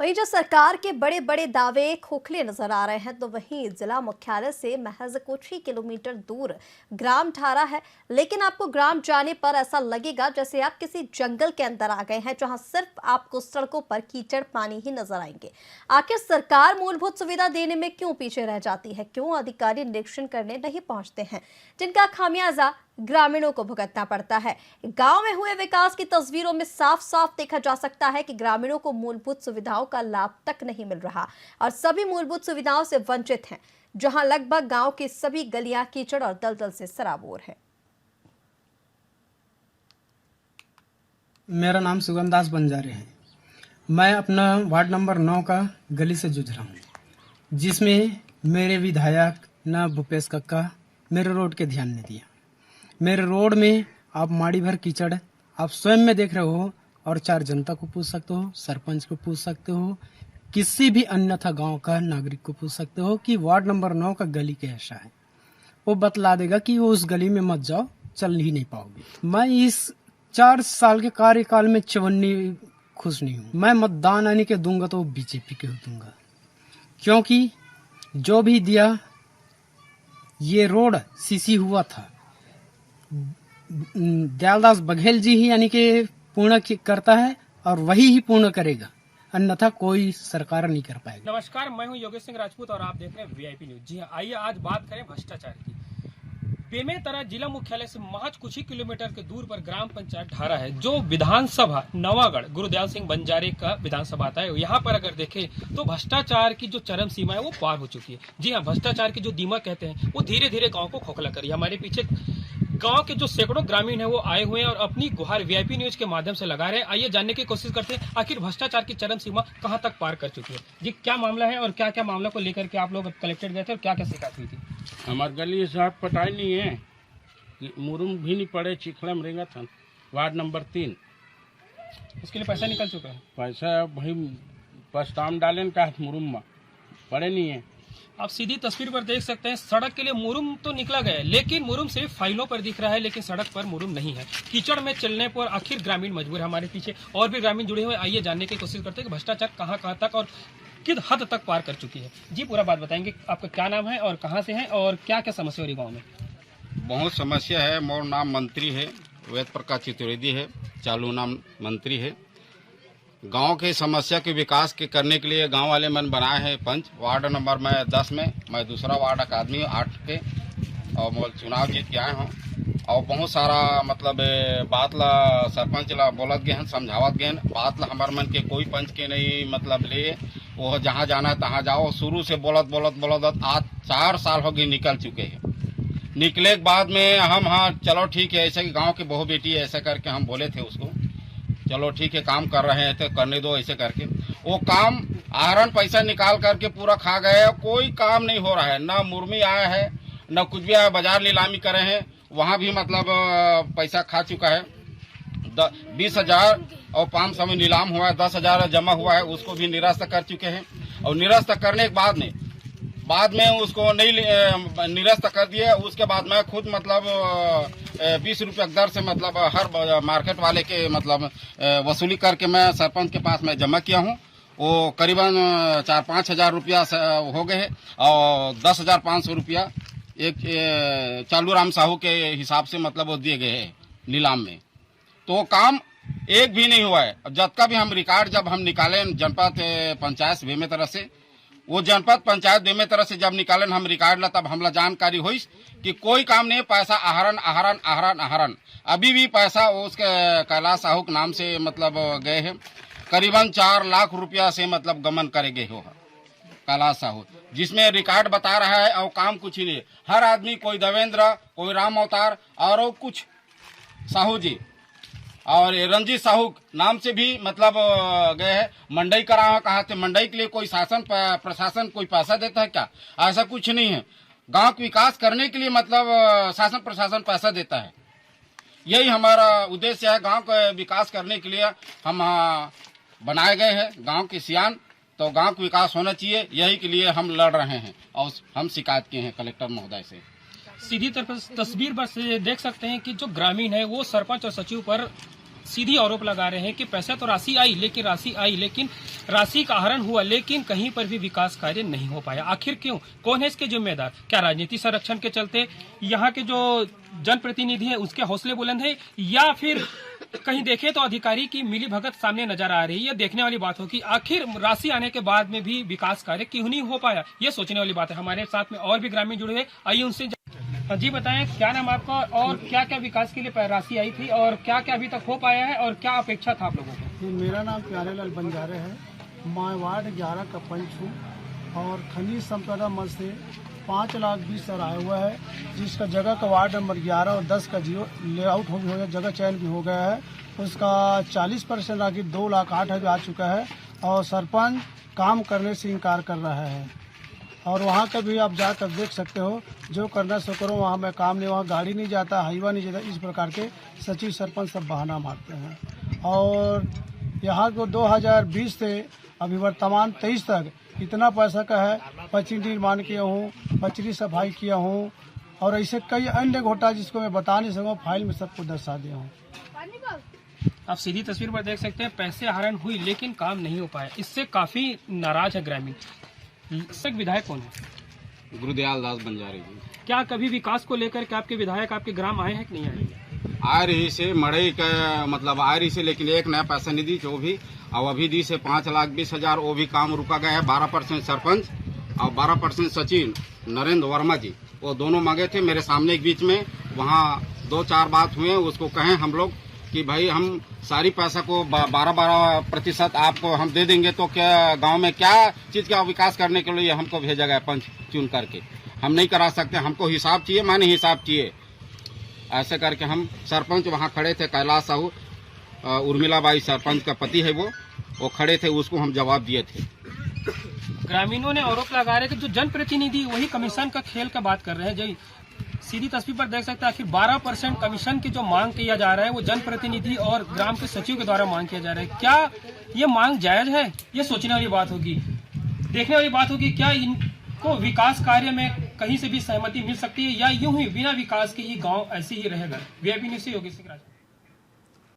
वहीं जो सरकार के बड़े बड़े दावे खोखले नजर आ रहे हैं, तो वहीं जिला मुख्यालय से महज कुछ ही किलोमीटर दूर ग्राम ठारा है। लेकिन आपको ग्राम जाने पर ऐसा लगेगा जैसे आप किसी जंगल के अंदर आ गए हैं, जहां सिर्फ आपको सड़कों पर कीचड़ पानी ही नजर आएंगे। आखिर सरकार मूलभूत सुविधा देने में क्यों पीछे रह जाती है? क्यों अधिकारी निरीक्षण करने नहीं पहुंचते हैं, जिनका खामियाजा ग्रामीणों को भुगतना पड़ता है? गांव में हुए विकास की तस्वीरों में साफ साफ देखा जा सकता है कि ग्रामीणों को मूलभूत सुविधाओं का लाभ तक नहीं मिल रहा और सभी मूलभूत सुविधाओं से वंचित हैं, जहां लगभग गांव की सभी गलियां कीचड़ और दलदल से सराबोर है। मेरा नाम सुगमदास बंजारे है। मैं अपना वार्ड नंबर 9 का गली से जूझ रहा हूँ, जिसमें मेरे विधायक न भूपेश कक्का मेरे रोड के ध्यान नहीं दिया। मेरे रोड में आप माड़ी भर कीचड़ आप स्वयं में देख रहे हो, और 4 जनता को पूछ सकते हो, सरपंच को पूछ सकते हो, किसी भी अन्यथा गांव का नागरिक को पूछ सकते हो कि वार्ड नंबर 9 का गली कैसा है। वो बतला देगा कि वो उस गली में मत जाओ, चल ही नहीं पाओगे। मैं इस 4 साल के कार्यकाल में चवन्नी खुश नहीं हूँ। मैं मतदान आने के दूंगा तो बीजेपी के दूंगा, क्योंकि जो भी दिया ये रोड सीसी हुआ था, दयालदास बघेल जी ही यानी कि पूर्ण करता है और वही ही पूर्ण करेगा, अन्यथा कोई सरकार नहीं कर पाएगी। नमस्कार, मैं हूं योगेश सिंह राजपूत और आप देख रहे हैं वीआईपी न्यूज। जी हां, आइए आज बात करें भ्रष्टाचार की। बेमेतरा जिला मुख्यालय से महज कुछ ही किलोमीटर के दूर पर ग्राम पंचायत ढारा है, जो विधानसभा नवागढ़ गुरुदयाल सिंह बंजारे का विधानसभा आता है। यहाँ पर अगर देखें तो भ्रष्टाचार की जो चरम सीमा है वो पार हो चुकी है। जी हाँ, भ्रष्टाचार की जो दीमक कहते हैं वो धीरे धीरे गाँव को खोखला करी। हमारे पीछे गांव के जो सैकड़ों ग्रामीण हैं वो आए हुए हैं और अपनी गुहार वीआईपी न्यूज के माध्यम से लगा रहे हैं। आइए जानने की कोशिश करते हैं आखिर भ्रष्टाचार की चरम सीमा कहां तक पार कर चुकी है। जी, क्या मामला है और क्या क्या मामला को लेकर के आप लोग कलेक्टेड गए थे और क्या क्या शिकायत हुई थी? हमार गली साफ पटाई नहीं है, मुरुम भी नहीं पड़े, चिखला में रेंगा था। वार्ड नंबर 3 उसके लिए पैसा निकल चुका है। पैसा भाई पस्ताम डाले का मुरुम में पड़े नहीं है। आप सीधी तस्वीर पर देख सकते हैं, सड़क के लिए मुरुम तो निकला गया है, लेकिन मुरुम सिर्फ फाइलों पर दिख रहा है, लेकिन सड़क पर मुरुम नहीं है। कीचड़ में चलने पर आखिर ग्रामीण मजबूर है। हमारे पीछे और भी ग्रामीण जुड़े हुए, आइए जानने की कोशिश करते हैं कि भ्रष्टाचार कहां कहां तक और किस हद तक पार कर चुकी है। जी, पूरा बात बताएंगे। आपका क्या नाम है और कहाँ से है और क्या क्या समस्या हो रही गाँव में? बहुत समस्या है। मोर नाम मंत्री है, वेद प्रकाश चतुर्वेदी है, चालू नाम मंत्री है। गांव के समस्या के विकास के करने के लिए गांव वाले मन बनाए हैं पंच। वार्ड नंबर मैं 10 में, मैं दूसरा वार्ड का आदमी 8 के, और मैं चुनाव जीत के आए हूँ। और बहुत सारा मतलब बात ला सरपंच ला बोलत गए हैं, समझावत गए हैं। बात ला हमारे मन के कोई पंच के नहीं मतलब ले, वो जहाँ जाना है तहाँ जाओ। शुरू से बोलत आज 4 साल हो गए निकल चुके हैं। निकले के बाद में हम हाँ चलो ठीक है, ऐसे कि गांव की बहू बेटी है, ऐसे करके हम बोले थे उसको, चलो ठीक है काम कर रहे हैं तो करने दो, ऐसे करके वो काम आहरण पैसा निकाल करके पूरा खा गए। कोई काम नहीं हो रहा है, ना मुर्मी आया है न कुछ भी आया। बाजार नीलामी करे हैं, वहाँ भी मतलब पैसा खा चुका है। 20,000 और 500 में नीलाम हुआ है, 10,000 जमा हुआ है, उसको भी निरस्त कर चुके हैं। और निरस्त करने के बाद में उसको नहीं निरस्त कर दिए। उसके बाद मैं खुद मतलब 20 रुपये दर से मतलब हर मार्केट वाले के मतलब वसूली करके मैं सरपंच के पास में जमा किया हूँ। वो करीबन 4-5 हजार रुपया हो गए हैं और 10,500 रुपया एक चालू राम साहू के हिसाब से मतलब वो दिए गए हैं नीलाम में। तो काम एक भी नहीं हुआ है। जब का भी हम रिकॉर्ड जब हम निकाले जनपद पंचायत बेमेतरा से, वो जनपद पंचायत बेमेतरा से जब निकालन हम रिकॉर्ड ला, तब हमला जानकारी हुई कि कोई काम नहीं, पैसा आहरण। अभी भी पैसा उसके कैलाश साहू के नाम से मतलब गए हैं। करीबन 4 लाख रुपया से मतलब गमन करे गए हो कैलाश साहू, जिसमें रिकॉर्ड बता रहा है और काम कुछ ही नहीं। हर आदमी, कोई देवेंद्र, कोई राम अवतार और कुछ साहू जी और रंजीत साहू नाम से भी मतलब गए हैं। मंडई करा कहा थे, मंडई के लिए कोई शासन प्रशासन कोई पैसा देता है क्या? ऐसा कुछ नहीं है। गांव का विकास करने के लिए मतलब शासन प्रशासन पैसा देता है। यही हमारा उद्देश्य है, गांव का विकास करने के लिए हम बनाए गए हैं गांव के सियान। तो गांव का विकास होना चाहिए, यही के लिए हम लड़ रहे हैं और हम शिकायत किए हैं कलेक्टर महोदय से। सीधी तस्वीर पर से देख सकते हैं कि जो ग्रामीण है वो सरपंच और सचिव पर सीधी आरोप लगा रहे हैं कि पैसे तो राशि आई लेकिन राशि का आहरण हुआ, लेकिन कहीं पर भी विकास कार्य नहीं हो पाया। आखिर क्यों? कौन है इसके जिम्मेदार? क्या राजनीति संरक्षण के चलते यहाँ के जो जनप्रतिनिधि है उसके हौसले बुलंद है, या फिर कहीं देखे तो अधिकारी की मिली भगत सामने नजर आ रही है? ये देखने वाली बात हो कि आखिर राशि आने के बाद में भी विकास कार्य क्यों नहीं हो पाया, ये सोचने वाली बात है। हमारे साथ में और भी ग्रामीण जुड़े हुए, आइए उनसे जी बताएं क्या नाम आपका और क्या क्या विकास के लिए राशि आई थी और क्या क्या अभी तक हो पाया है और क्या अपेक्षा था आप लोगों को? मेरा नाम प्यारेलाल बंजारे है। मैं वार्ड 11 का पंच हूँ और खनिज संपदा मद से 5,20,000 आया हुआ है, जिसका जगह का वार्ड नंबर 11 और 10 का जियो लेआउट हो गया, जगह चयन भी हो गया है। उसका 40% राशि 2,08,000 आ चुका है और सरपंच काम करने से इनकार कर रहा है। और वहाँ का भी आप जाकर देख सकते हो, जो करना सो करो, वहाँ में काम नहीं, वहाँ गाड़ी नहीं जाता, हाईवा नहीं जाता, इस प्रकार के सचिव सरपंच सब बहाना मारते हैं। और यहाँ को 2020 से अभी वर्तमान 23 तक इतना पैसा का है, पचरी निर्माण किया हूँ, पचरी सफाई किया हूँ और ऐसे कई अन्य घोटाले जिसको मैं बता नहीं सकूँ, फाइल में सबको दर्शा दिया हूँ। आप सीधी तस्वीर पर देख सकते हैं, पैसे आहरण हुई लेकिन काम नहीं हो पाया। इससे काफी नाराज है ग्रामीण। विधायक कौन है? गुरुदयाल दास बंजारे जी। क्या कभी विकास को लेकर के आपके विधायक आपके ग्राम आए हैं कि नहीं आए? आ रही से मड़ई का मतलब आ रही से, लेकिन एक नया पैसा नहीं दी जो भी, और अभी दी से 5,20,000, वो भी काम रुका गया है। 12% सरपंच और 12% सचिव नरेंद्र वर्मा जी, वो दोनों मांगे थे मेरे सामने एक बीच में, वहाँ 2-4 बात हुए, उसको कहें हम लोग कि भाई हम सारी पैसा को 12% आपको हम दे देंगे, तो क्या गांव में क्या चीज का विकास करने के लिए हमको भेजा गया पंच चुन करके? हम नहीं करा सकते, हमको हिसाब चाहिए, माने हिसाब चाहिए। ऐसे करके हम सरपंच वहाँ खड़े थे, कैलाश साहू उर्मिलाबाई सरपंच का पति है, वो खड़े थे, उसको हम जवाब दिए थे। ग्रामीणों ने आरोप लगा रहे कि जो जनप्रतिनिधि वही कमीशन का खेल का बात कर रहे हैं। जी सीधी तस्वीर पर देख सकते हैं, आखिर 12% कमीशन की जो मांग किया जा रहा है वो जनप्रतिनिधि और ग्राम के सचिव के द्वारा मांग किया जा रहा है। क्या ये मांग जायज है? ये सोचने वाली बात होगी, देखने वाली बात होगी। क्या इनको विकास कार्य में कहीं से भी सहमति मिल सकती है या यूं ही बिना विकास के ही गांव ऐसे ही रहेगा? वीआईपी न्यूज़ से योगेश सिंह राज।